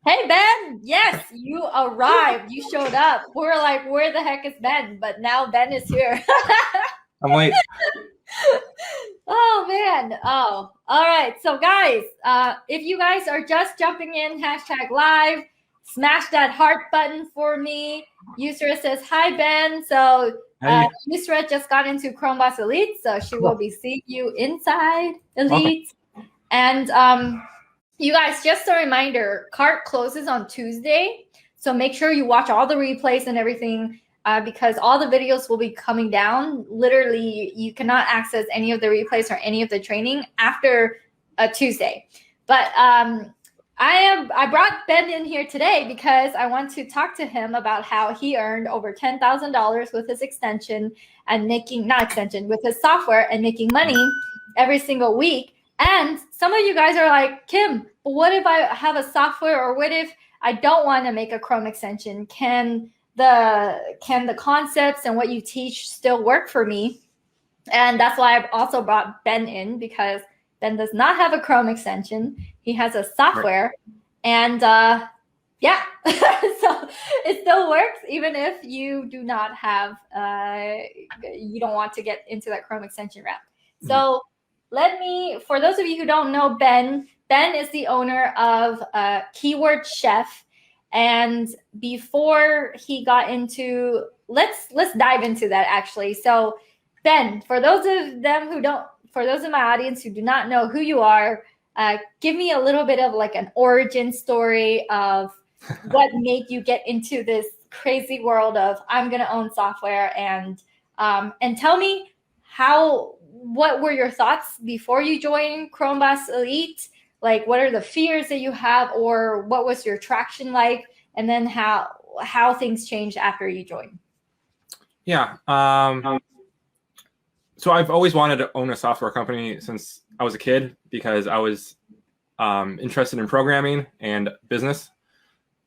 Hey Ben, yes, you arrived. You showed up. We're like, where the heck is Ben? But now Ben is here. I'm late. Oh man. Oh, all right. So guys, if you guys are just jumping in, hashtag live, smash that heart button for me. Yusra says hi Ben. So Hey. Yusra just got into Chromeboss Elite, so she will Cool. be seeing you inside Awesome. Elite. And you guys, just a reminder, cart closes on Tuesday. So make sure you watch all the replays and everything because all the videos will be coming down. Literally, you cannot access any of the replays or any of the training after Tuesday. But I brought Ben in here today because I want to talk to him about how he earned over $10,000 with his extension and with his software and making money every single week. And some of you guys are like, Kim, but what if I have a software, or what if I don't want to make a Chrome extension? Can the concepts and what you teach still work for me? And that's why I've also brought Ben in, because Ben does not have a Chrome extension. He has a software, and yeah, so it still works even if you do not have, you don't want to get into that Chrome extension route. So for those of you who don't know Ben is the owner of Keyword Chef. And before he got into, let's dive into that actually. So Ben, for those of my audience who do not know who you are, give me a little bit of like an origin story of what made you get into this crazy world of I'm gonna own software, and tell me what were your thoughts before you joined Chromeboss Elite? Like, what are the fears that you have, or what was your traction like, and then how things changed after you joined? Yeah. So I've always wanted to own a software company since I was a kid because I was interested in programming and business.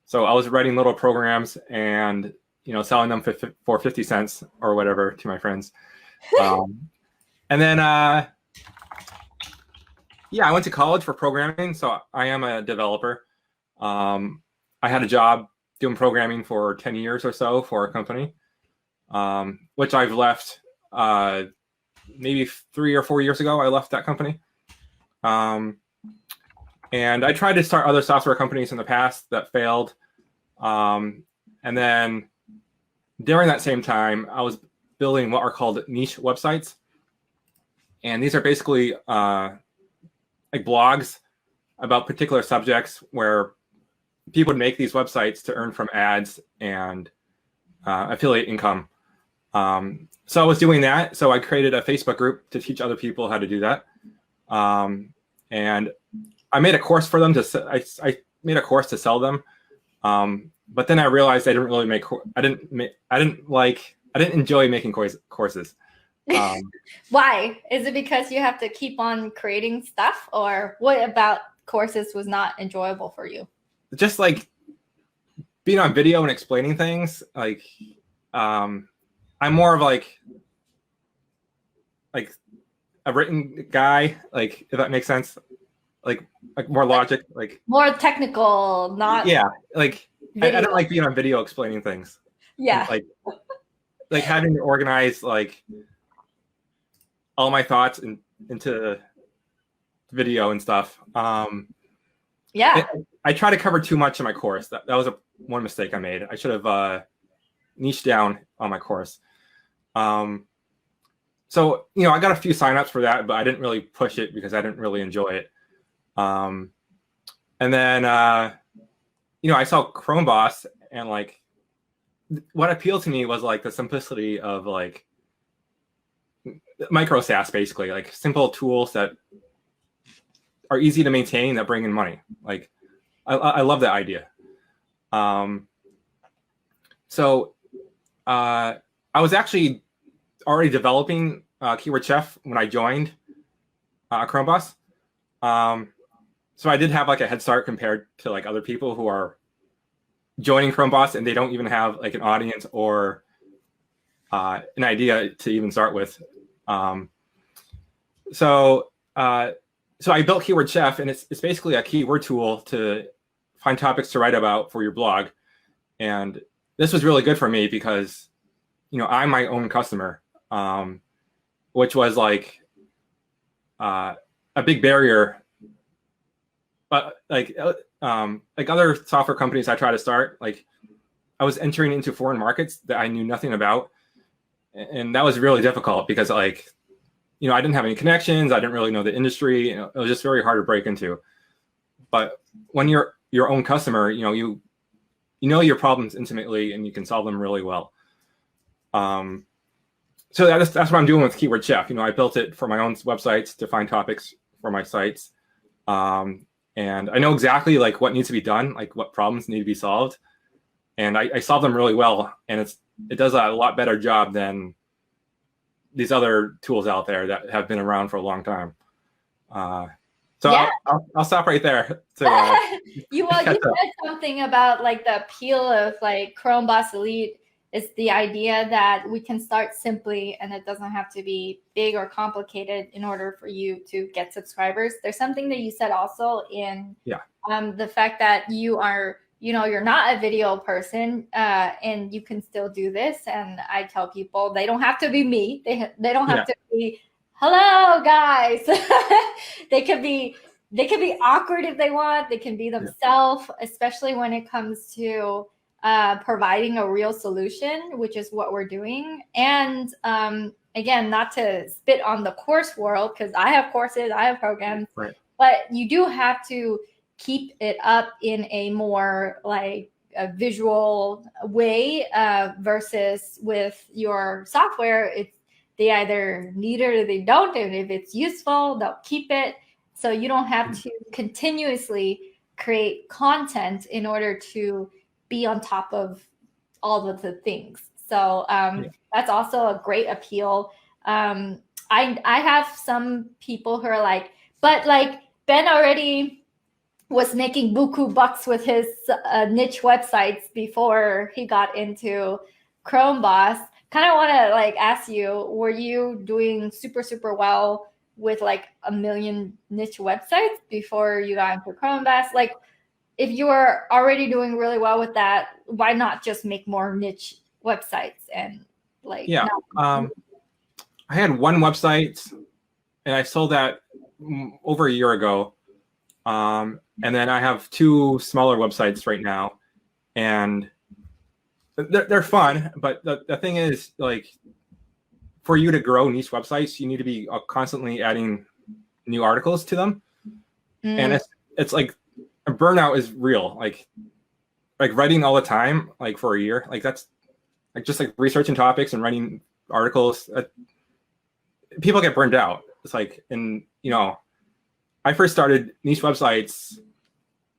So I was writing little programs and selling them for 50 cents or whatever to my friends. And then yeah, I went to college for programming, so I am a developer. I had a job doing programming for 10 years or so for a company, which I've left maybe 3 or 4 years ago. I left that company. And I tried to start other software companies in the past that failed. And then during that same time, I was building what are called niche websites. And these are basically like blogs about particular subjects where people would make these websites to earn from ads and affiliate income. So I was doing that. So I created a Facebook group to teach other people how to do that. And I made a course for them I made a course to sell them. But then I realized I didn't really I didn't enjoy making courses. Why? Is it because you have to keep on creating stuff, or what about courses was not enjoyable for you? Just like being on video and explaining things. Like I'm more of like a written guy, like, if that makes sense. Like more logic, like more technical, not like I don't like being on video explaining things. Yeah. Like having to organize like all my thoughts into video and stuff. Yeah. I try to cover too much in my course. That was one mistake I made. I should have niched down on my course. So, I got a few signups for that, but I didn't really push it because I didn't really enjoy it. And then, I saw Chromeboss, and like what appealed to me was like the simplicity of like micro SaaS, basically, like simple tools that are easy to maintain that bring in money. Like I love that idea. So I was actually already developing Keyword Chef when I joined Chromeboss. So I did have like a head start compared to like other people who are joining Chromeboss and they don't even have like an audience or an idea to even start with. So I built Keyword Chef, and it's basically a keyword tool find topics to write about for your blog. And this was really good for me because, I'm my own customer, which was like a big barrier. But like other software companies I try to start, like I was entering into foreign markets that I knew nothing about. And that was really difficult because like, I didn't have any connections. I didn't really know the industry. It was just very hard to break into. But when you're your own customer, you know your problems intimately and you can solve them really well. So that's what I'm doing with Keyword Chef. I built it for my own websites to find topics for my sites. And I know exactly like what needs to be done, like what problems need to be solved. And I solve them really well. And it does a lot better job than these other tools out there that have been around for a long time. So yeah. I'll stop right there. You said something about like the appeal of like Chromeboss Elite is the idea that we can start simply and it doesn't have to be big or complicated in order for you to get subscribers. There's something that you said also in the fact that you are, you're not a video person and you can still do this. And I tell people they don't have to be me. They don't have to be, hello guys. They could be awkward if they want. They can be themselves, especially when it comes to providing a real solution, which is what we're doing. And again, not to spit on the course world, because I have courses, I have programs, but you do have to keep it up in a more like a visual way versus with your software. They either need it or they don't. And if it's useful, they'll keep it. So you don't have to continuously create content in order to be on top of all of the things. So that's also a great appeal. I have some people who are like, but like Ben already was making buku bucks with his niche websites before he got into Chromeboss. Kind of want to like ask you, were you doing super, super well with like 1 million niche websites before you got into Chromeboss? Like, if you are already doing really well with that, why not just make more niche websites and like? Yeah, I had one website and I sold that over a year ago. And then I have 2 smaller websites right now, and they're fun. But the thing is, like, for you to grow niche websites, you need to be constantly adding new articles to them. And it's like, a burnout is real. Like writing all the time, like for a year, like that's like just like researching topics and writing articles. People get burned out. It's like, and I first started niche websites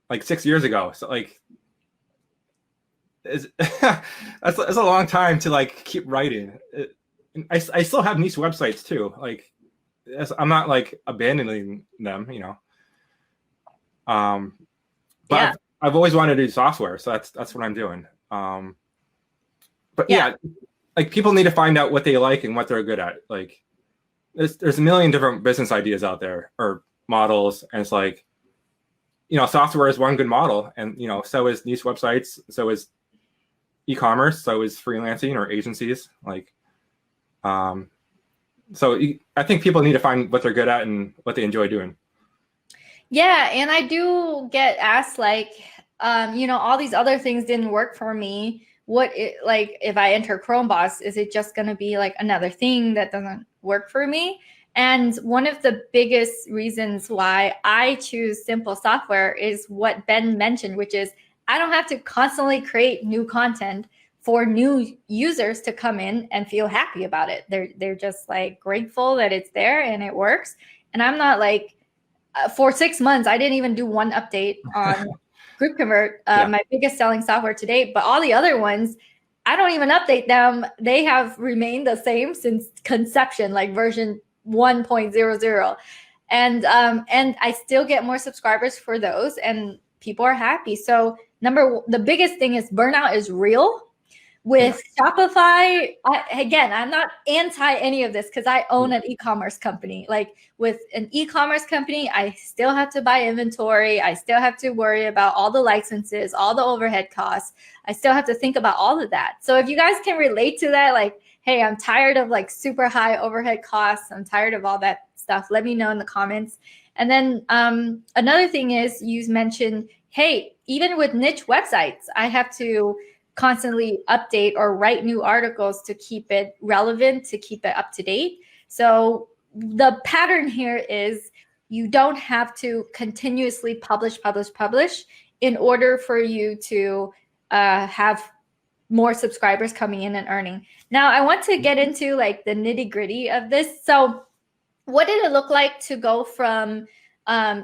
like 6 years ago. So like, that's a long time to like keep writing. I still have niche websites too. Like, I'm not like abandoning them, But I've always wanted to do software, so that's what I'm doing. But like people need to find out what they like and what they're good at. Like, there's a million different business ideas out there or models, and it's like, software is one good model, and so is niche websites, so is e-commerce, so is freelancing or agencies. Like, so I think people need to find what they're good at and what they enjoy doing. Yeah, and I do get asked like, all these other things didn't work for me. Like if I enter Chromeboss, is it just going to be like another thing that doesn't work for me? And one of the biggest reasons why I choose simple software is what Ben mentioned, which is I don't have to constantly create new content for new users to come in and feel happy about it. They're just like grateful that it's there and it works. And I'm not like, for 6 months, I didn't even do one update on QuickConvert, my biggest selling software to date. But all the other ones, I don't even update them. They have remained the same since conception, like version 1.00. And I still get more subscribers for those, and people are happy. So the biggest thing is burnout is real, With Shopify, again, I'm not anti any of this because I own an e-commerce company. Like with an e-commerce company, I still have to buy inventory. I still have to worry about all the licenses, all the overhead costs. I still have to think about all of that. So if you guys can relate to that, like, hey, I'm tired of like super high overhead costs. I'm tired of all that stuff. Let me know in the comments. And then another thing is you mentioned, hey, even with niche websites, I have to constantly update or write new articles to keep it relevant, to keep it up to date. So the pattern here is you don't have to continuously publish in order for you to have more subscribers coming in and earning. Now, I want to get into like the nitty gritty of this. So what did it look like to go from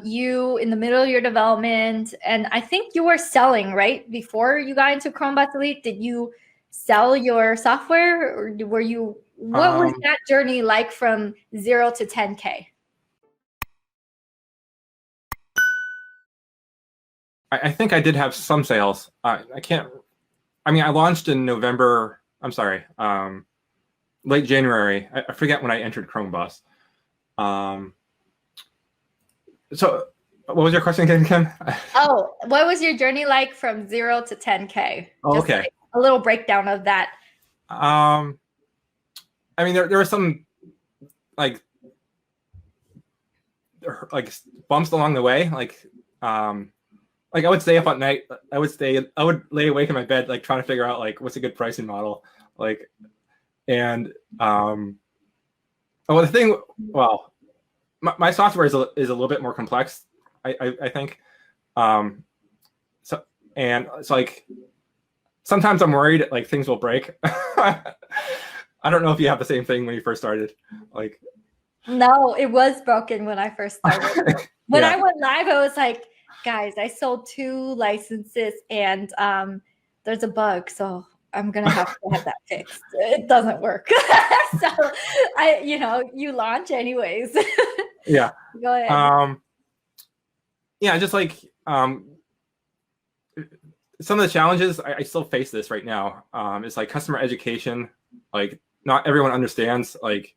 you in the middle of your development, and I think you were selling, right? Before you got into Chromeboss Elite, did you sell your software, or were you, what was that journey like from 0 to 10K? I think I did have some sales. I mean, I launched in November. I'm sorry, late January. I forget when I entered Chromeboss. So what was your question again, Kim? Oh, what was your journey like from 0 to 10K? Oh, Just okay. like a little breakdown of that. I mean, there were some like bumps along the way. Like I would stay up at night. I would lay awake in my bed, like trying to figure out like what's a good pricing model. Like, and well, the thing, well, my software is a little bit more complex, I think. So it's like sometimes I'm worried like things will break. I don't know if you have the same thing when you first started. Like, no, it was broken when I first started. When I went live, I was like, guys, I sold 2 licenses and there's a bug, so I'm gonna have to have that fixed. It doesn't work. So you launch anyways. Yeah. Go ahead. Yeah, just like some of the challenges I still face this right now. It's like customer education. Like not everyone understands like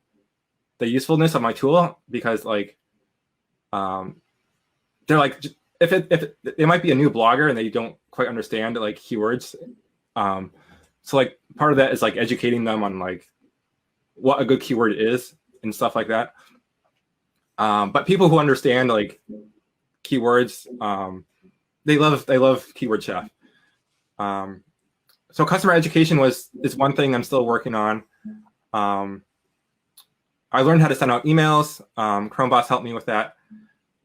the usefulness of my tool, because like they're like, if they might be a new blogger and they don't quite understand like keywords. So like part of that is like educating them on like what a good keyword is and stuff like that. But people who understand like keywords, they love Keyword Chef. So customer education is one thing I'm still working on. I learned how to send out emails. Chromeboss helped me with that.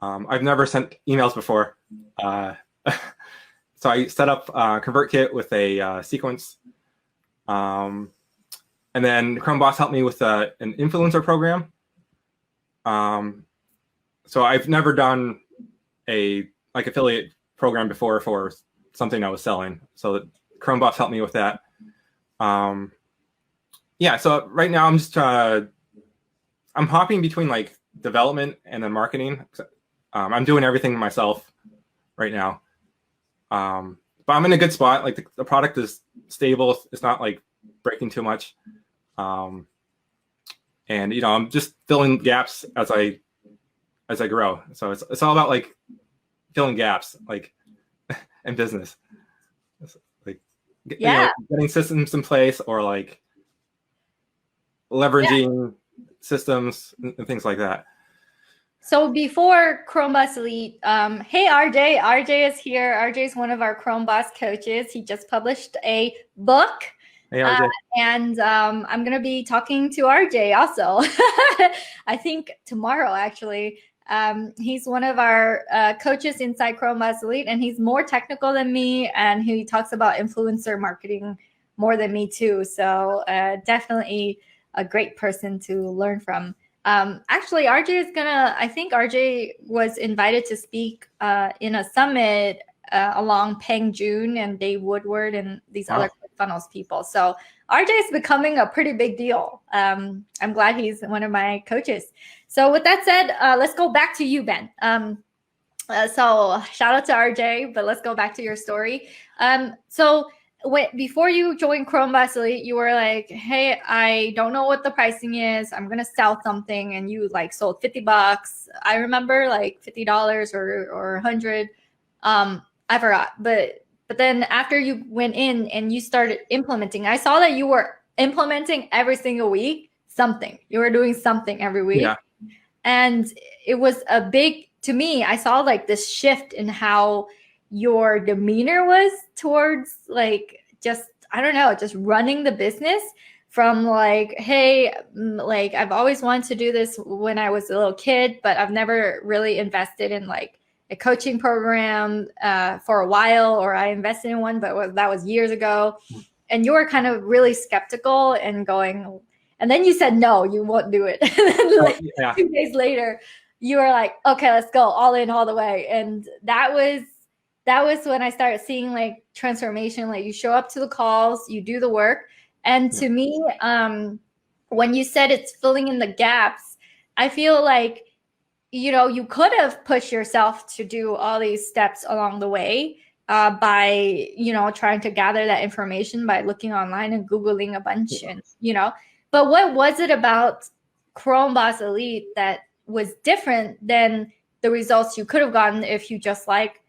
I've never sent emails before. So I set up ConvertKit with a sequence. And then Chromeboss helped me with an influencer program. So I've never done a like affiliate program before for something I was selling. So Chromeboss helped me with that. Yeah, so right now I'm just I'm hopping between like development and then marketing. I'm doing everything myself right now. But I'm in a good spot. Like the product is stable. It's not like breaking too much. And I'm just filling gaps as I grow. So it's all about like filling gaps, like in business. Like getting systems in place, or like leveraging systems and things like that. So before Chromeboss Elite, hey RJ, RJ is here. RJ is one of our Chromeboss coaches. He just published a book. Hey, RJ. And I'm gonna be talking to RJ also. I think tomorrow actually. He's one of our coaches inside Chromeboss Elite, and he's more technical than me, and he talks about influencer marketing more than me too. So definitely a great person to learn from. Actually, RJ is I think RJ was invited to speak in a summit along Peng Joon and Dave Woodward and these other funnels people. So RJ is becoming a pretty big deal. I'm glad he's one of my coaches. So with that said, let's go back to you, Ben. So shout out to RJ, but let's go back to your story. So before you joined Chromeboss Elite, you were like, hey, I don't know what the pricing is. I'm going to sell something. And you like sold $50. I remember like $50 or 100. I forgot. But then after you went in and you started implementing, I saw that you were implementing every single week something. You were doing something every week. Yeah. And it was a big, to me, I saw like this shift in how your demeanor was towards like just, I don't know, just running the business from like, hey, like I've always wanted to do this when I was a little kid, but I've never really invested in like a coaching program for a while, or I invested in one, but that was years ago. And you were kind of really skeptical and going, and then you said, no, you won't do it. And then like 2 days later, you were like, okay, let's go all in all the way. And that was when I started seeing like transformation. Like you show up to the calls, you do the work. And to me, when you said it's filling in the gaps, I feel like, you know, you could have pushed yourself to do all these steps along the way by, you know, trying to gather that information by looking online and Googling a bunch and, you know, but what was it about Chromeboss Elite that was different than the results you could have gotten if you just like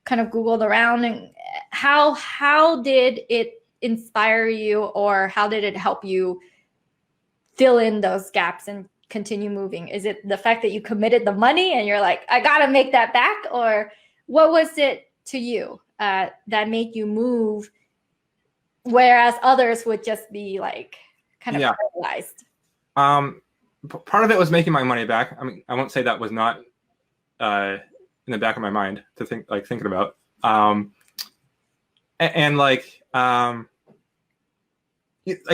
kind of Googled around? And how did it inspire you, or how did it help you fill in those gaps and continue moving? Is it the fact that you committed the money and you're like, I gotta make that back? Or what was it to you that made you move, whereas others would just be like kind of paralyzed? Part of it was making my money back. I mean, I won't say that was not in the back of my mind to thinking about. And like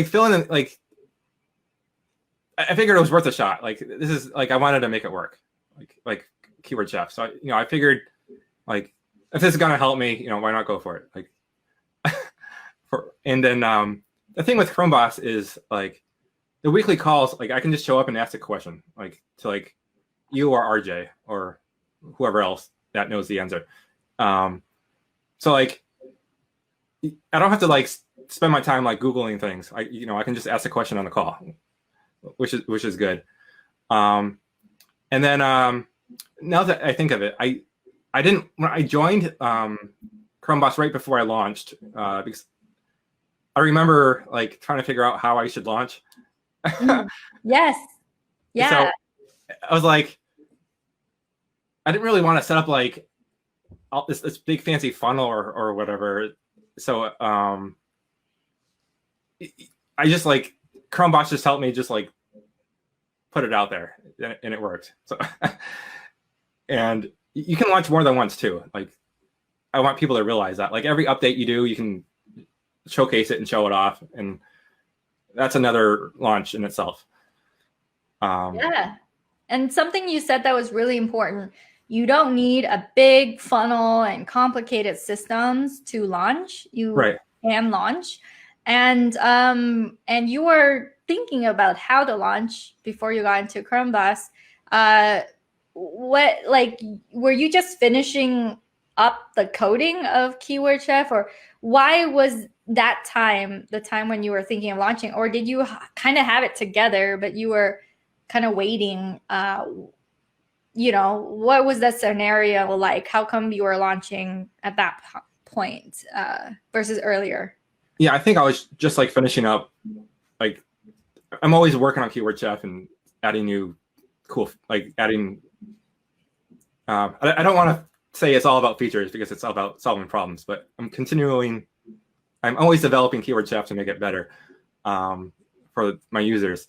filling in, like I figured it was worth a shot. Like this is like I wanted to make it work. Like Keyword Chef. So I figured like if this is gonna help me, why not go for it? Like and then the thing with Chromeboss is like the weekly calls, like I can just show up and ask a question, like to like you or RJ or whoever else that knows the answer. So like I don't have to like spend my time like Googling things. I can just ask a question on the call, which is good. And then now that I think of it, I didn't, when I joined Chromeboss right before I launched, because I remember like trying to figure out how I should launch. Yes. Yeah. So I was like, I didn't really want to set up like this big fancy funnel or whatever. So I just like Chromeboss just helped me just like put it out there, and it worked. So and you can launch more than once too. Like I want people to realize that like every update you do, you can showcase it and show it off, and that's another launch in itself. Yeah. And something you said that was really important. You don't need a big funnel and complicated systems to launch. You can launch. And you were thinking about how to launch before you got into Chromeboss. What, like, were you just finishing up the coding of Keyword Chef, or why was that time the time when you were thinking of launching, or did you kind of have it together but you were kind of waiting? What was that scenario like? How come you were launching at that point versus earlier? Yeah, I think I was just like finishing up. Like I'm always working on Keyword Chef and adding new cool, like adding. I don't want to say it's all about features because it's all about solving problems, but I'm always developing Keyword Chef to make it better for my users.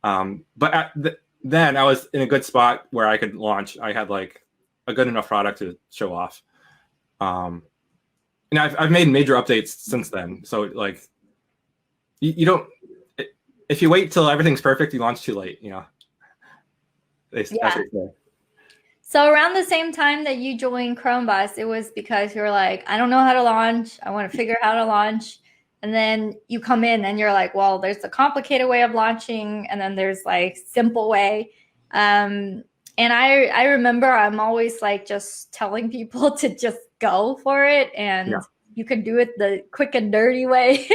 But then I was in a good spot where I could launch. I had like a good enough product to show off. And I've made major updates since then. So like you don't, if you wait till everything's perfect, you launch too late, So around the same time that you joined Chromeboss, it was because you were like, I don't know how to launch. I want to figure out how to launch. And then you come in and you're like, well, there's a complicated way of launching, and then there's like simple way. And I remember I'm always like just telling people to just go for it and you can do it the quick and dirty way,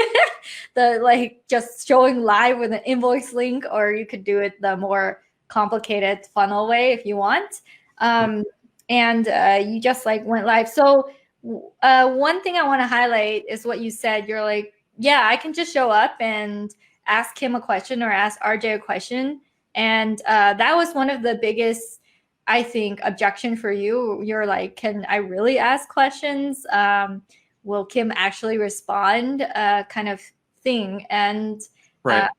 the like just showing live with an invoice link, or you could do it the more complicated funnel way if you want. And you just like went live. So one thing I want to highlight is what you said. You're like, yeah, I can just show up and ask him a question or ask RJ a question. And that was one of the biggest, I think, objection for you. You're like, can I really ask questions? Will Kim actually respond? Kind of thing. And Right.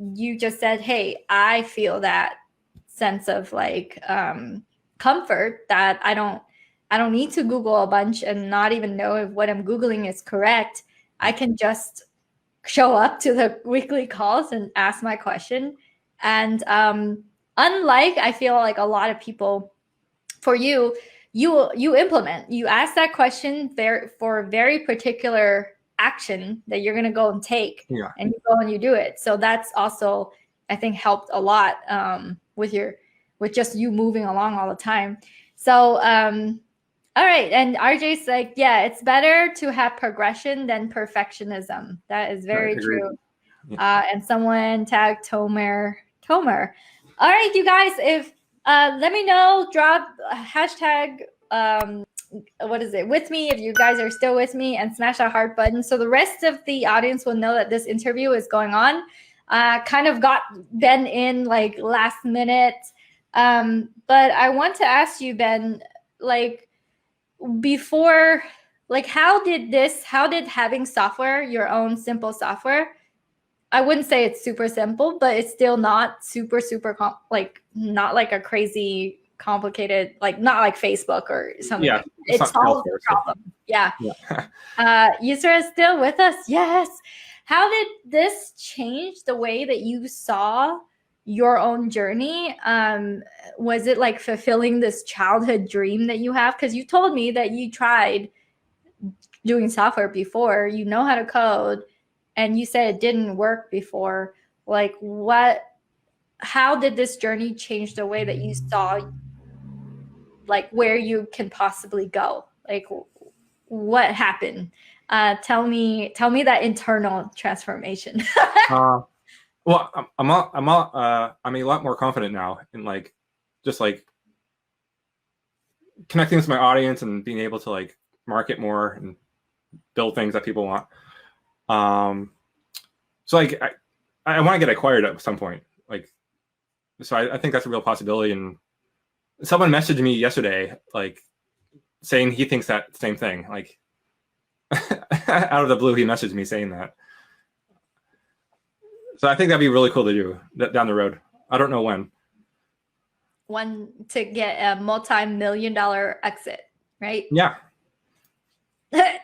You just said, hey, I feel that sense of like comfort that I don't need to Google a bunch and not even know if what I'm Googling is correct. I can just show up to the weekly calls and ask my question. And unlike, I feel like a lot of people, for you implement, you ask that question for a very particular action that you're going to go and take, and you go and you do it. So that's also, I think, helped a lot with just you moving along all the time. So all right, and RJ's like, yeah, it's better to have progression than perfectionism. That is very true. And someone tagged Tomer. All right, you guys, if let me know, drop hashtag what is it, with me, if you guys are still with me, and smash that heart button so the rest of the audience will know that this interview is going on. Kind of got Ben in like last minute, but I want to ask you, Ben, like, before, like, how did having software, your own simple software, I wouldn't say it's super simple, but it's still not super like not like a crazy complicated, like not like Facebook or something. Yeah, it solves the problem. Yeah. Yusra is still with us. Yes. How did this change the way that you saw your own journey? Was it like fulfilling this childhood dream that you have? Because you told me that you tried doing software before, you know how to code, and you said it didn't work before. Like, how did this journey change the way that you saw, like, where you can possibly go? Like, what happened? Tell me that internal transformation. Well, I'm a lot more confident now in like just like connecting with my audience and being able to like market more and build things that people want. So like I want to get acquired at some point. Like, so I think that's a real possibility. And someone messaged me yesterday, like saying he thinks that same thing. Like out of the blue, he messaged me saying that. So I think that'd be really cool to do down the road. I don't know when. One to get a multi-million-dollar exit, right? Yeah.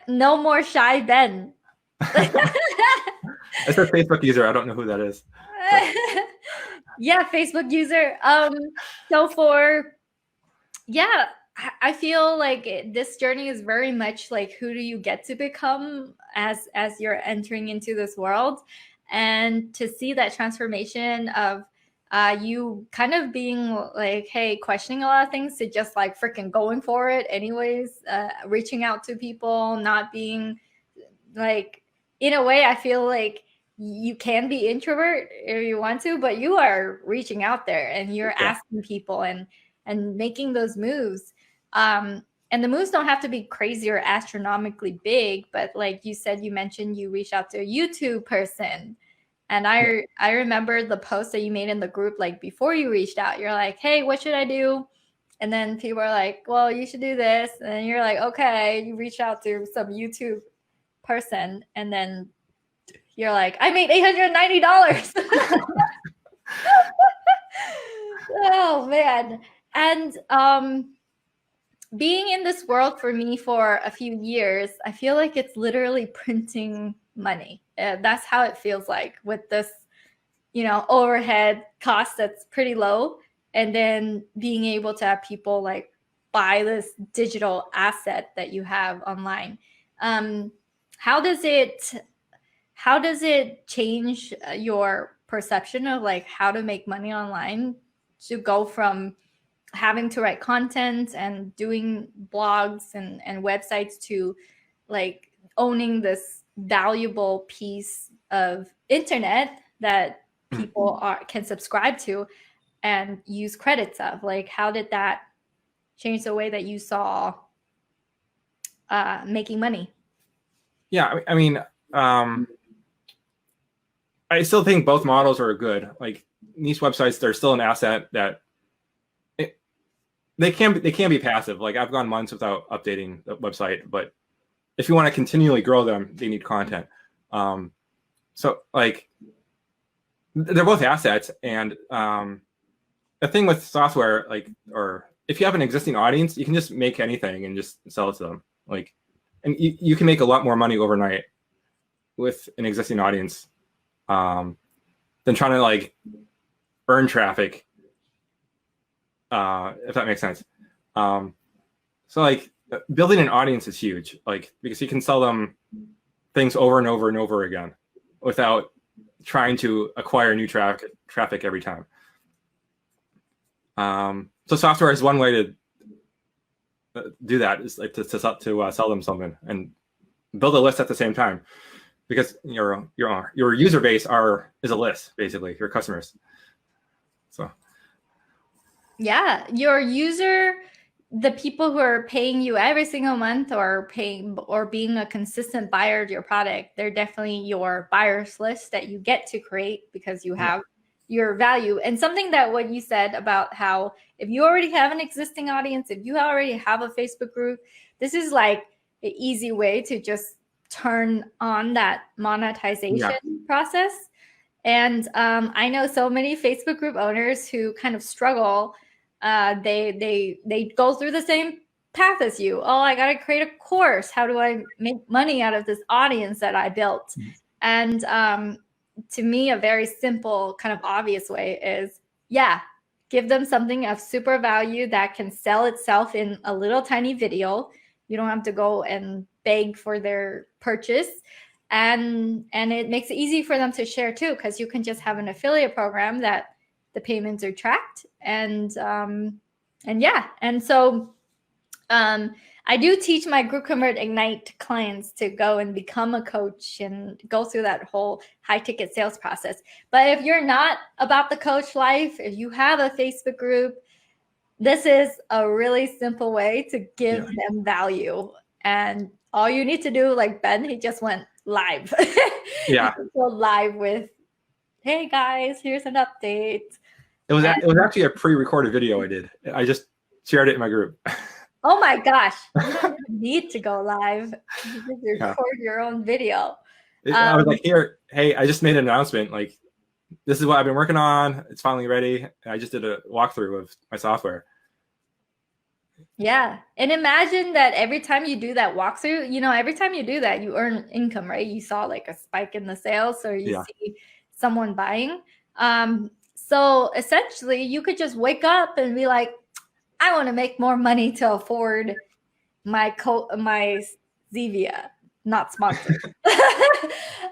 No more shy Ben. It's a Facebook user. I don't know who that is. Yeah, Facebook user. I feel like this journey is very much like, who do you get to become as you're entering into this world, and to see that transformation of you kind of being like, hey, questioning a lot of things, to just like freaking going for it anyways, reaching out to people, not being like, in a way, I feel like you can be introvert if you want to, but you are reaching out there and you're asking people and making those moves. And the moves don't have to be crazy or astronomically big, but like you said, you mentioned you reached out to a YouTube person. And I remember the post that you made in the group, like before you reached out, you're like, hey, what should I do? And then people are like, well, you should do this. And then you're like, okay, you reach out to some YouTube person, and then you're like, I made $890. Oh man. And being in this world for me for a few years, I feel like it's literally printing money. That's how it feels like, with this, overhead cost that's pretty low, and then being able to have people like buy this digital asset that you have online. How does it change your perception of like how to make money online, to go from having to write content and doing blogs and websites to like owning this valuable piece of internet that people can subscribe to and use credits of. Like, how did that change the way that you saw making money? Yeah, I mean, I still think both models are good. Like niche websites, they're still an asset that they can be passive. Like I've gone months without updating the website, but if you want to continually grow them, they need content. So like they're both assets, and the thing with software, like, or if you have an existing audience, you can just make anything and just sell it to them. Like, and you can make a lot more money overnight with an existing audience than trying to like earn traffic, if that makes sense. So like building an audience is huge, like because you can sell them things over and over and over again without trying to acquire new traffic every time. So software is one way to do that, is like to sell them something and build a list at the same time, because your user base is a list, basically, your customers. So yeah, your user, the people who are paying you every single month or being a consistent buyer of your product, they're definitely your buyers list that you get to create because you have your value. And something that what you said about how if you already have an existing audience, if you already have a Facebook group, this is like an easy way to just turn on that monetization process. And I know so many Facebook group owners who kind of struggle. They go through the same path as you. Oh, I got to create a course. How do I make money out of this audience that I built? And to me, a very simple, kind of obvious way is, give them something of super value that can sell itself in a little tiny video. You don't have to go and beg for their purchase. And it makes it easy for them to share too, because you can just have an affiliate program that the payments are tracked. And so I do teach my GroupConvert Ignite clients to go and become a coach and go through that whole high ticket sales process. But if you're not about the coach life, if you have a Facebook group, this is a really simple way to give them value. And all you need to do, like Ben, he just went live. Go live with, hey guys, here's an update. It was actually a pre-recorded video I did. I just shared it in my group. Oh my gosh, you don't even need to go live. You just record your own video. I was like, hey, I just made an announcement. Like, this is what I've been working on. It's finally ready. I just did a walkthrough of my software. Yeah. And imagine that every time you do that walkthrough, every time you do that, you earn income, right? You saw like a spike in the sales, or you see someone buying. So essentially you could just wake up and be like, I want to make more money to afford my Zevia, not sponsored.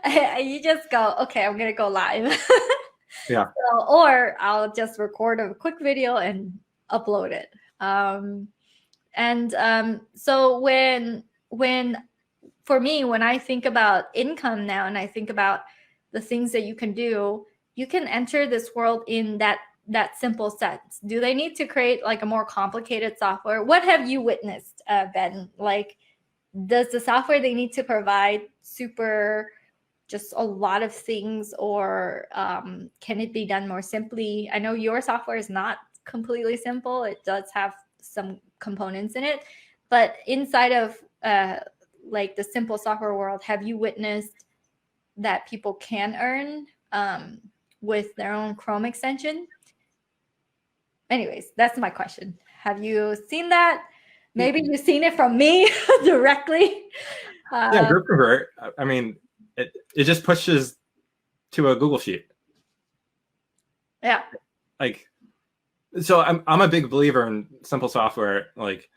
You just go, okay, I'm going to go live. Or I'll just record a quick video and upload it. So for me, when I think about income now, and I think about the things that you can do, you can enter this world in that simple sense. Do they need to create like a more complicated software? What have you witnessed, Ben? Like, does the software they need to provide just a lot of things, or can it be done more simply? I know your software is not completely simple. It does have some components in it, but inside of like the simple software world, have you witnessed that people can earn with their own Chrome extension? Anyways, that's my question. Have you seen that? Maybe you've seen it from me directly. GroupConvert. I mean, it just pushes to a Google Sheet. Yeah. Like, so I'm a big believer in simple software, like,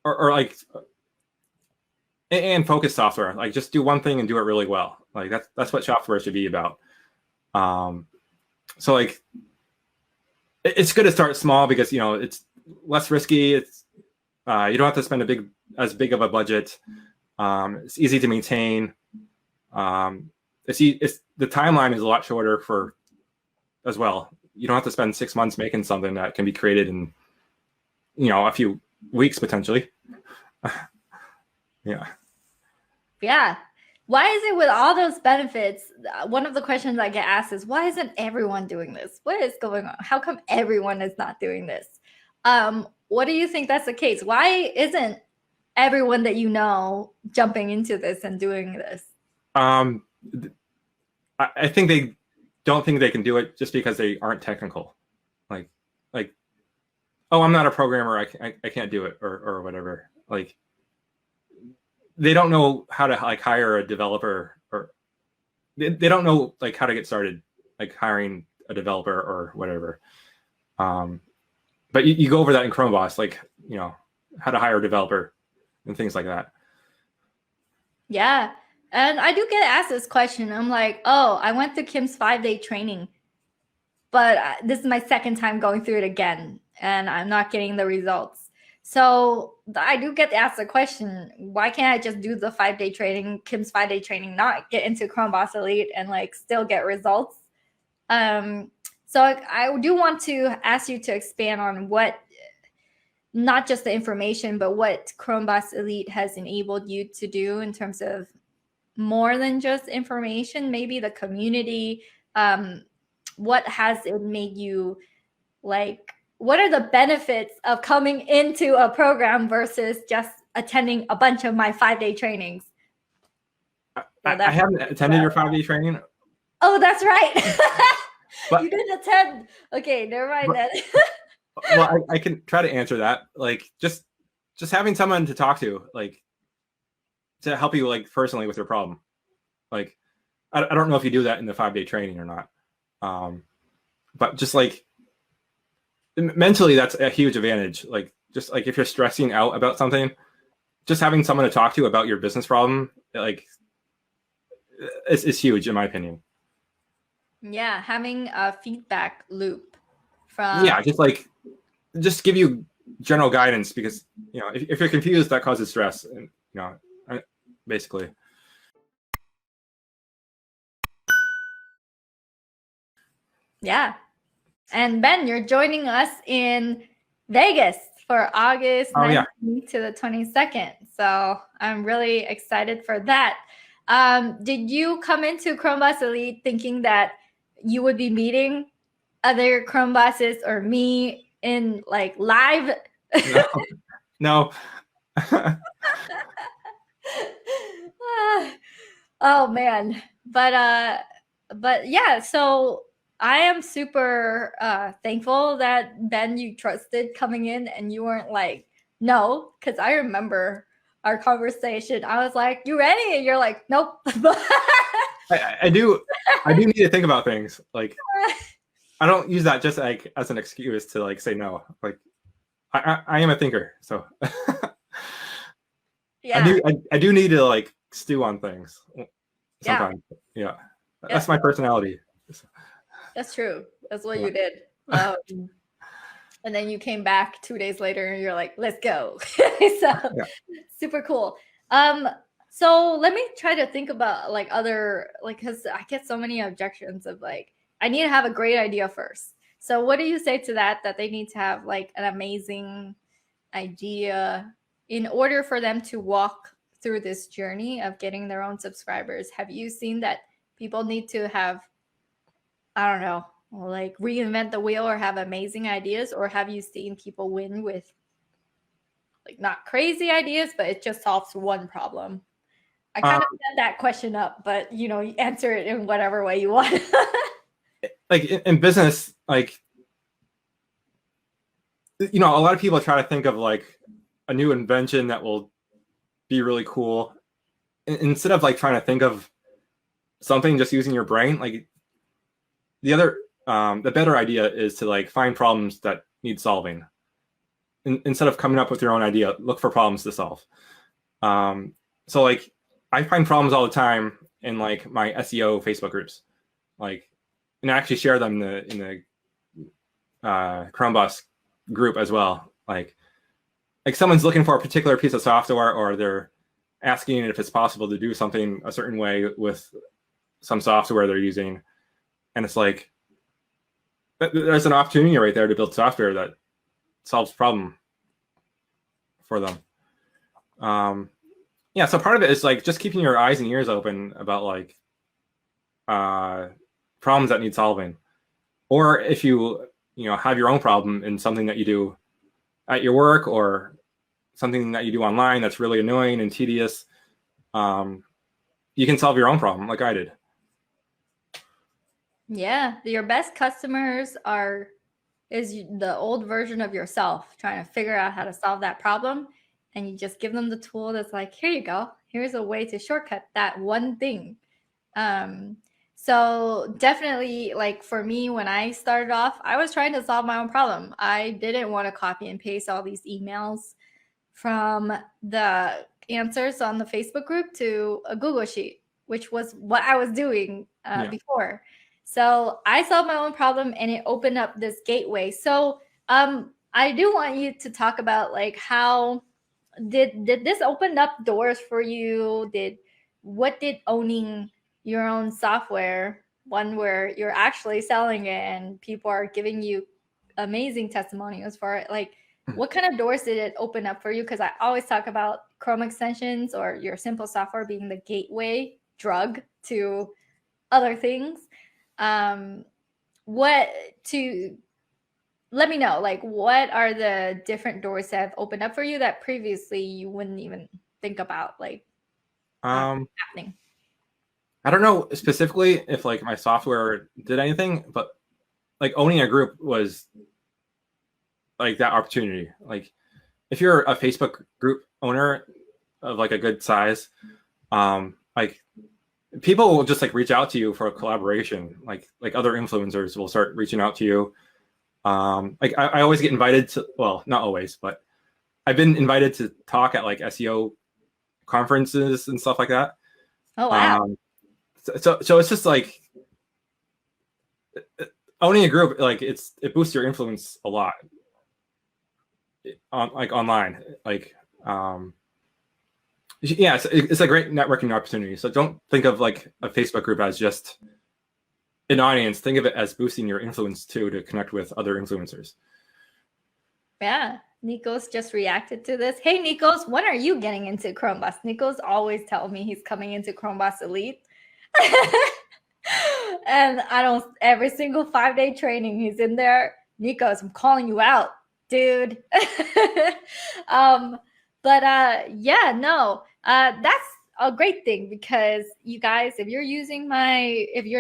or like, and focused software. Like, just do one thing and do it really well. Like that's what software should be about. So like, it's good to start small because it's less risky. It's you don't have to spend as big of a budget. It's easy to maintain. It's the timeline is a lot shorter for as well. You don't have to spend 6 months making something that can be created in a few weeks potentially. Yeah. Yeah. Why is it with all those benefits? One of the questions I get asked is, why isn't everyone doing this? What is going on? How come everyone is not doing this? What do you think that's the case? Why isn't everyone that you know jumping into this and doing this? I think they don't think they can do it just because they aren't technical. Like, oh, I'm not a programmer. I can't do it or whatever. Like, they don't know how to hire a developer, or they don't know how to get started, hiring a developer or whatever. But you go over that in Chromeboss, how to hire a developer and things like that. Yeah. And I do get asked this question. I'm like, oh, I went through Kim's 5-day training, but this is my second time going through it again, and I'm not getting the results. So I do get asked the question, why can't I just do the 5-day training, Kim's 5-day training, not get into Chromeboss Elite and still get results? So I do want to ask you to expand on what, not just the information, but what Chromeboss Elite has enabled you to do in terms of more than just information, maybe the community. What has it made you what are the benefits of coming into a program versus just attending a bunch of my 5-day trainings? I haven't attended your 5-day training. Oh, that's right. But, you didn't attend. Okay, never mind then. Well, I can try to answer that. Just having someone to talk to, to help you personally with your problem. I don't know if you do that in the 5-day training or not. But just mentally, that's a huge advantage. Just if you're stressing out about something, just having someone to talk to about your business problem, is huge in my opinion. Yeah, having a feedback loop from just give you general guidance, because if you're confused, that causes stress, and basically. Yeah. And Ben, you're joining us in Vegas for August 19th to the 22nd. So I'm really excited for that. Did you come into Chromeboss Elite thinking that you would be meeting other Chromebosses or me in live? No. Oh man. But yeah, so I am super thankful that Ben, you trusted coming in and you weren't no, because I remember our conversation. I was like, you ready? And you're like, nope. I do need to think about things. I don't use that just as an excuse to say no. I am a thinker, so yeah. I do need to stew on things sometimes. Yeah. That's my personality. That's true. That's what you did. And then you came back 2 days later and you're like, let's go. Super cool. So let me try to think about other, because I get so many objections of I need to have a great idea first. So what do you say to that they need to have an amazing idea in order for them to walk through this journey of getting their own subscribers? Have you seen that people need to have, I don't know, reinvent the wheel or have amazing ideas? Or have you seen people win with not crazy ideas, but it just solves one problem? I kind of set that question up, but you answer it in whatever way you want. In business, a lot of people try to think of a new invention that will be really cool, instead of trying to think of something just using your brain. The better idea is to find problems that need solving. Instead of coming up with your own idea, look for problems to solve. So I find problems all the time in my SEO Facebook groups, and I actually share them in the Chromeboss group as well. Like someone's looking for a particular piece of software, or they're asking if it's possible to do something a certain way with some software they're using. And it's like, there's an opportunity right there to build software that solves the problem for them. Yeah, so part of it is like just keeping your eyes and ears open about like problems that need solving. Or if you have your own problem in something that you do at your work, or something that you do online that's really annoying and tedious, you can solve your own problem like I did. Yeah, your best customers is the old version of yourself trying to figure out how to solve that problem, and you just give them the tool that's like, here you go. Here's a way to shortcut that one thing. So definitely, like for me, when I started off, I was trying to solve my own problem. I didn't want to copy and paste all these emails from the answers on the Facebook group to a Google Sheet, which was what I was doing before. So I solved my own problem, and it opened up this gateway. So I do want you to talk about like how did this open up doors for you? What did owning your own software, one where you're actually selling it and people are giving you amazing testimonials for it, like what kind of doors did it open up for you? Because I always talk about Chrome extensions or your simple software being the gateway drug to other things. Let me know, like, what are the different doors that have opened up for you that previously you wouldn't even think about, like, happening? I don't know specifically if like my software did anything, but like owning a group was like that opportunity. Like if you're a Facebook group owner of like a good size, like people will just like reach out to you for a collaboration. Like other influencers will start reaching out to you. Like I always get invited to, well, not always, but I've been invited to talk at like SEO conferences and stuff like that. Oh, wow. So it's just like owning a group, like it boosts your influence a lot on like online. Like yeah, it's a great networking opportunity. So don't think of like a Facebook group as just an audience. Think of it as boosting your influence too, to connect with other influencers. Yeah, Nikos just reacted to this. Hey, Nikos, when are you getting into Chromeboss? Nikos always tells me he's coming into Chromeboss Elite. And every single 5-day training, he's in there. Nikos, I'm calling you out, dude. Yeah, no, that's a great thing, because you guys, if you're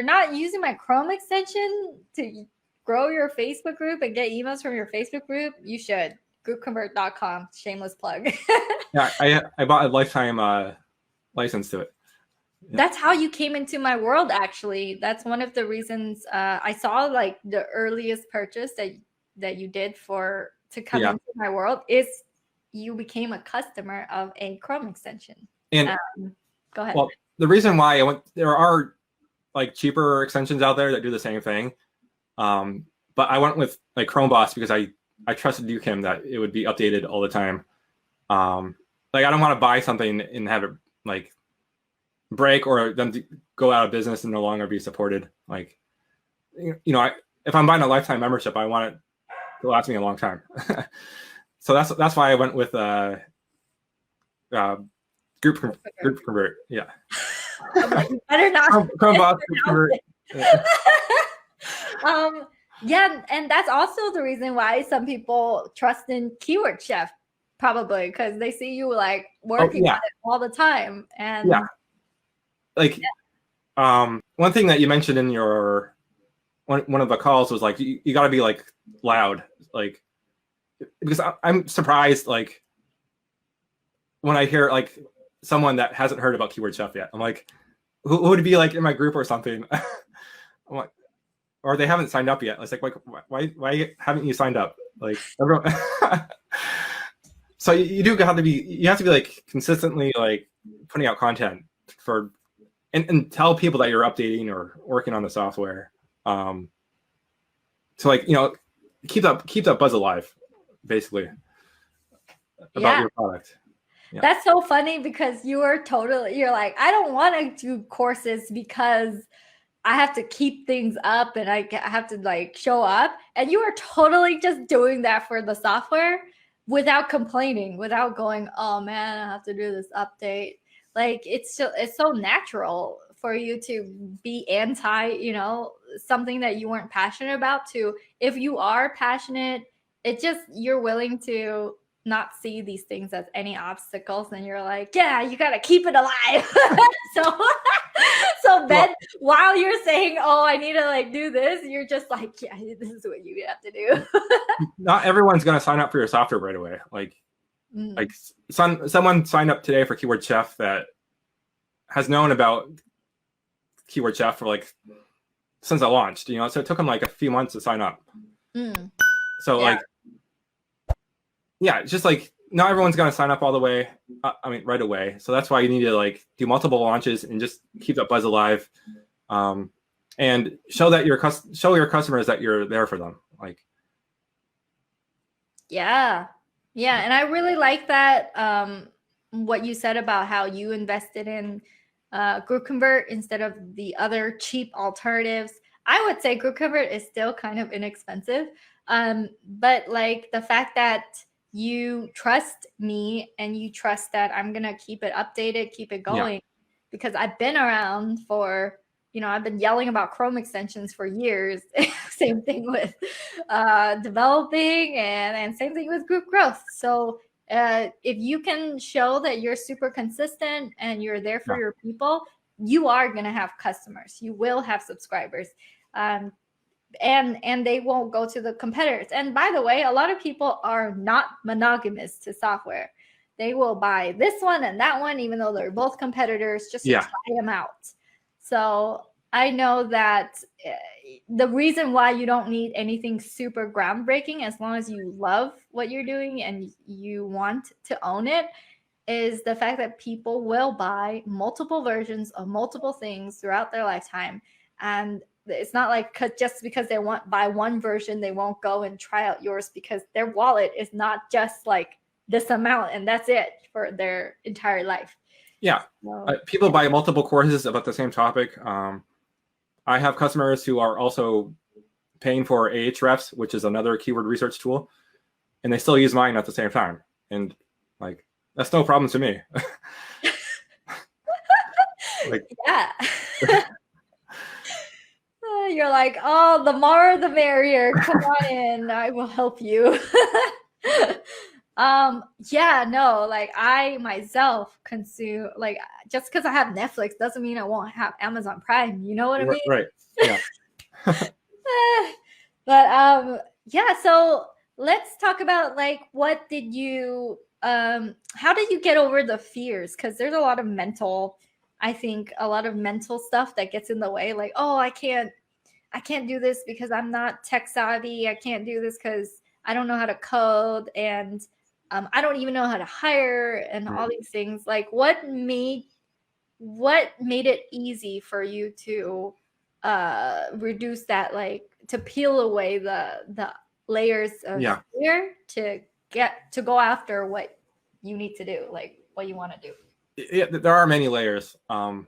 not using my Chrome extension to grow your Facebook group and get emails from your Facebook group, you should. GroupConvert.com, shameless plug. Yeah, I bought a lifetime license to it. Yeah. That's how you came into my world, actually. That's one of the reasons I saw like the earliest purchase that you did to come into my world is you became a customer of a Chrome extension. And go ahead. Well, the reason why there are like cheaper extensions out there that do the same thing. But I went with like Chromeboss because I trusted Kim that it would be updated all the time. Like I don't want to buy something and have it like break or them to go out of business and no longer be supported. Like, if I'm buying a lifetime membership, I want it to last me a long time. So that's why I went with GroupConvert. Yeah. Better not. Chromeboss Convert. Yeah, and that's also the reason why some people trust in Keyword Chef, probably because they see you like working on it all the time. And one thing that you mentioned in your one of the calls was like you got to be like loud, like, because I'm surprised like when I hear like someone that hasn't heard about Keyword Chef yet. I'm like, who would be like in my group or something? I'm like, or they haven't signed up yet. It's like, why haven't you signed up? Like, everyone. So you have to be like consistently like putting out content and tell people that you're updating or working on the software. So like, keep that buzz alive, basically, about your product. Yeah. That's so funny because you're like, I don't want to do courses because I have to keep things up and I have to like show up. And you are totally just doing that for the software without complaining, without going, oh man, I have to do this update. Like it's so natural for you to be anti, you know, something that you weren't passionate about to, if you are passionate, it just, you're willing to not see these things as any obstacles, and you're like, yeah, you gotta keep it alive. So Ben, while you're saying, oh, I need to like do this, you're just like, yeah, this is what you have to do. Not everyone's gonna sign up for your software right away. Like someone signed up today for Keyword Chef that has known about Keyword Chef for like since I launched, you know, so it took them like a few months to sign up. So like, yeah, it's just like not everyone's gonna sign up all the way. I mean, right away. So that's why you need to like do multiple launches and just keep that buzz alive, and show that your customers that you're there for them. Like, yeah, and I really like that. What you said about how you invested in QuickLinkConvert instead of the other cheap alternatives. I would say QuickLinkConvert is still kind of inexpensive, but like the fact that you trust me and you trust that I'm gonna keep it updated, keep it going, because I've been around for, you know, I've been yelling about Chrome extensions for years. Same thing with developing and same thing with group growth. So if you can show that you're super consistent and you're there for your people, you are going to have customers. You will have subscribers. And they won't go to the competitors. And by the way, a lot of people are not monogamous to software. They will buy this one and that one, even though they're both competitors, just to try them out. So I know that the reason why you don't need anything super groundbreaking, as long as you love what you're doing and you want to own it, is the fact that people will buy multiple versions of multiple things throughout their lifetime. And it's not like just because they buy one version, they won't go and try out yours, because their wallet is not just like this amount and that's it for their entire life. Yeah. So, people buy multiple courses about the same topic. I have customers who are also paying for Ahrefs, which is another keyword research tool, and they still use mine at the same time. And like, that's no problem to me. Like, yeah. You're like, oh, the more the merrier. Come on in, I will help you. Yeah, no, like I myself consume, like, just because I have Netflix doesn't mean I won't have Amazon Prime. You know what I mean? Right. Yeah. But yeah, so let's talk about like, what did you how did you get over the fears? Because there's a lot of mental stuff that gets in the way, like, oh, I can't do this because I'm not tech savvy. I can't do this because I don't know how to code, and I don't even know how to hire, and all these things. Like, what made it easy for you to reduce that, like to peel away the layers of fear to go after what you need to do, like what you want to do? Yeah, there are many layers. You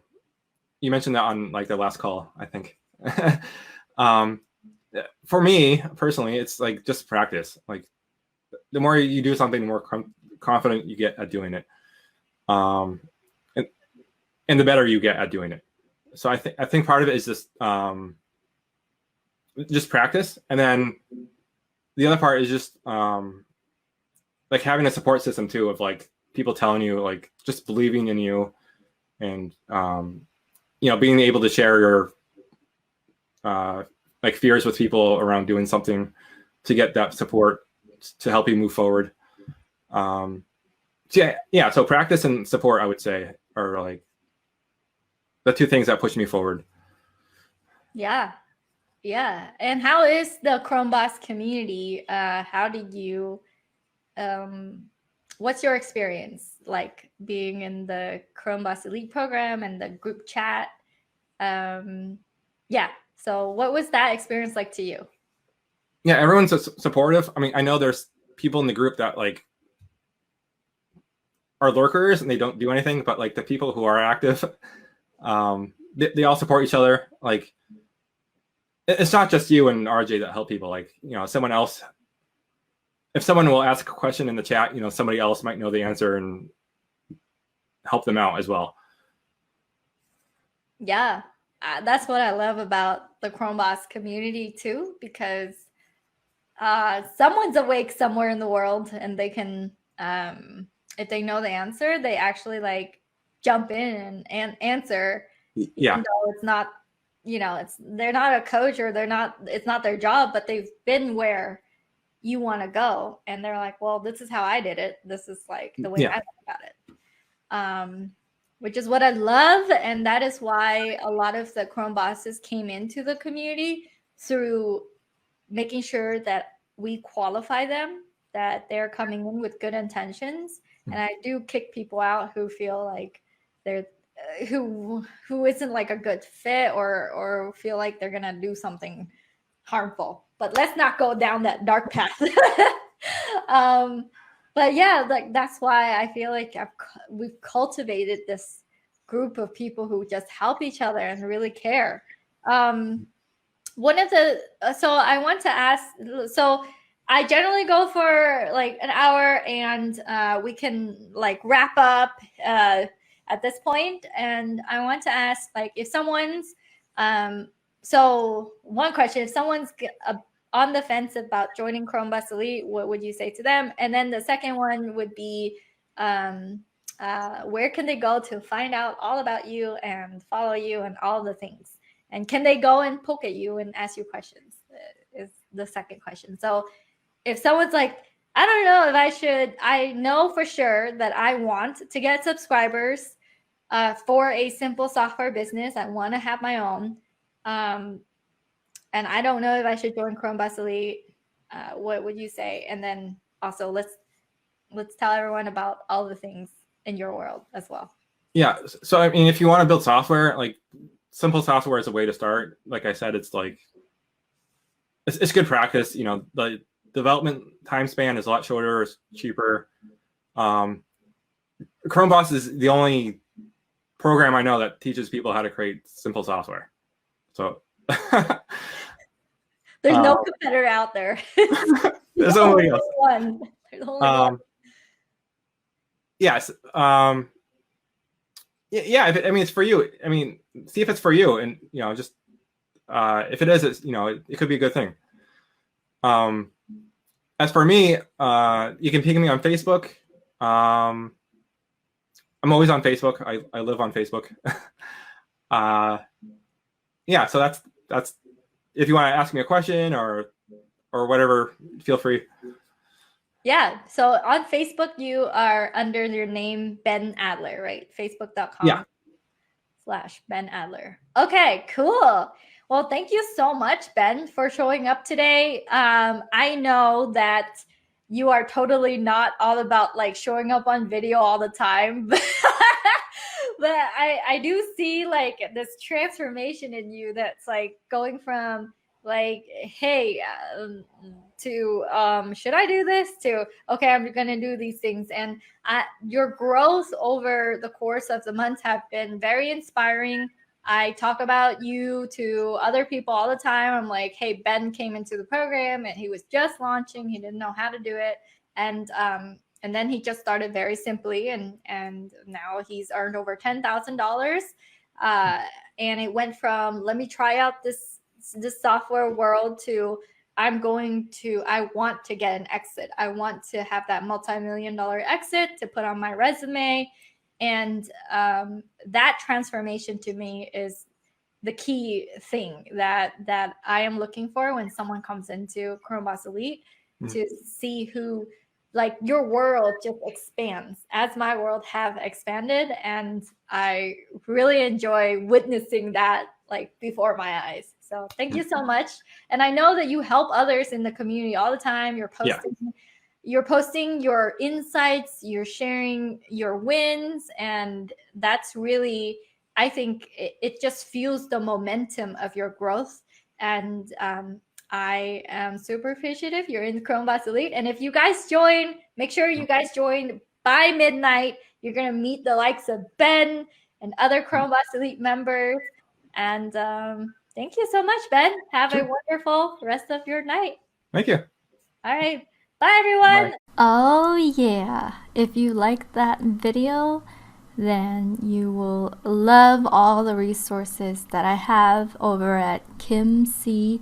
mentioned that on like the last call, I think. For me personally, it's like just practice. Like, the more you do something, the more confident you get at doing it, and the better you get at doing it. So I think part of it is just practice, and then the other part is just like having a support system too, of like people telling you, like, just believing in you, and you know, being able to share your like fears with people around doing something to get that support to help you move forward. So so practice and support, I would say, are like the two things that push me forward. Yeah. And how is the Chromeboss community? How did you what's your experience like being in the Chromeboss Elite program and the group chat? So what was that experience like to you? Yeah, everyone's supportive. I mean, I know there's people in the group that like are lurkers and they don't do anything, but like the people who are active, they all support each other. Like it's not just you and RJ that help people. Like, you know, someone else, if someone will ask a question in the chat, you know, somebody else might know the answer and help them out as well. Yeah, that's what I love about the Chromeboss community too, because someone's awake somewhere in the world and they can, if they know the answer, they actually like jump in and answer, Yeah. even though it's not, you know, they're not a coach or it's not their job, but they've been where you want to go. And they're like, well, this is how I did it. This is like the way I thought about it. Which is what I love. And that is why a lot of the Chrome bosses came into the community through making sure that we qualify them, that they're coming in with good intentions. And I do kick people out who feel like they're who isn't like a good fit or feel like they're gonna do something harmful. But let's not go down that dark path. But yeah, like that's why I feel like we've cultivated this group of people who just help each other and really care. One of the so I want to ask, so I generally go for like an hour, and we can like wrap up at this point. And I want to ask, like, if someone's so one question, if someone's on the fence about joining Chromeboss Elite, what would you say to them? And then the second one would be, where can they go to find out all about you and follow you and all the things? And can they go and poke at you and ask you questions? Is the second question. So if someone's like, I don't know if I should, I know for sure that I want to get subscribers for a simple software business. I want to have my own. And I don't know if I should join Chromeboss Elite. What would you say? And then also let's tell everyone about all the things in your world as well. Yeah. So I mean, if you want to build software, like simple software is a way to start. Like I said, it's like it's good practice. You know, the development time span is a lot shorter, it's cheaper. Chromeboss is the only program I know that teaches people how to create simple software. So there's no competitor out there. There's only one. There's only one. Yes. Yeah. I mean, it's for you. I mean, see if it's for you, and you know, just if it is, it's, you know, it could be a good thing. As for me, you can ping me on Facebook. I'm always on Facebook. I live on Facebook. Yeah, so that's if you want to ask me a question or whatever, feel free. Yeah, so on Facebook you are under your name Ben Adler, right? Facebook.com/Ben Adler. Okay, cool. Well, thank you so much, Ben, for showing up today. I know that you are totally not all about like showing up on video all the time, but I do see like this transformation in you that's like going from like, hey, to should I do this, to okay, I'm gonna do these things. And your growth over the course of the months have been very inspiring. I talk about you to other people all the time. I'm like, hey, Ben came into the program and he was just launching. He didn't know how to do it. And then he just started very simply, and now he's earned over $10,000. And it went from, let me try out this software world, to I want to get an exit. I want to have that multi-million-dollar exit to put on my resume. And that transformation to me is the key thing that I am looking for when someone comes into Chromeboss Elite, to see who, like, your world just expands as my world have expanded. And I really enjoy witnessing that like before my eyes. So thank you so much. And I know that you help others in the community all the time. You're posting your insights, you're sharing your wins, and that's really, I think it just fuels the momentum of your growth. And I am super appreciative you're in Chromeboss Elite. And if you guys join, make sure you guys join by midnight. You're going to meet the likes of Ben and other Chromeboss Elite members. And thank you so much, Ben. Have a wonderful rest of your night. Thank you. All right. Bye, everyone. Bye. Oh yeah, if you like that video, then you will love all the resources that I have over at kimcdang.com.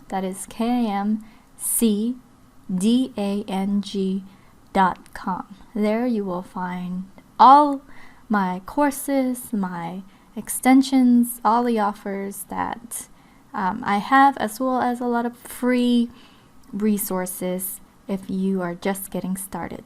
That is KIMCDANG.com. There you will find all my courses, my extensions, all the offers that I have, as well as a lot of free resources if you are just getting started.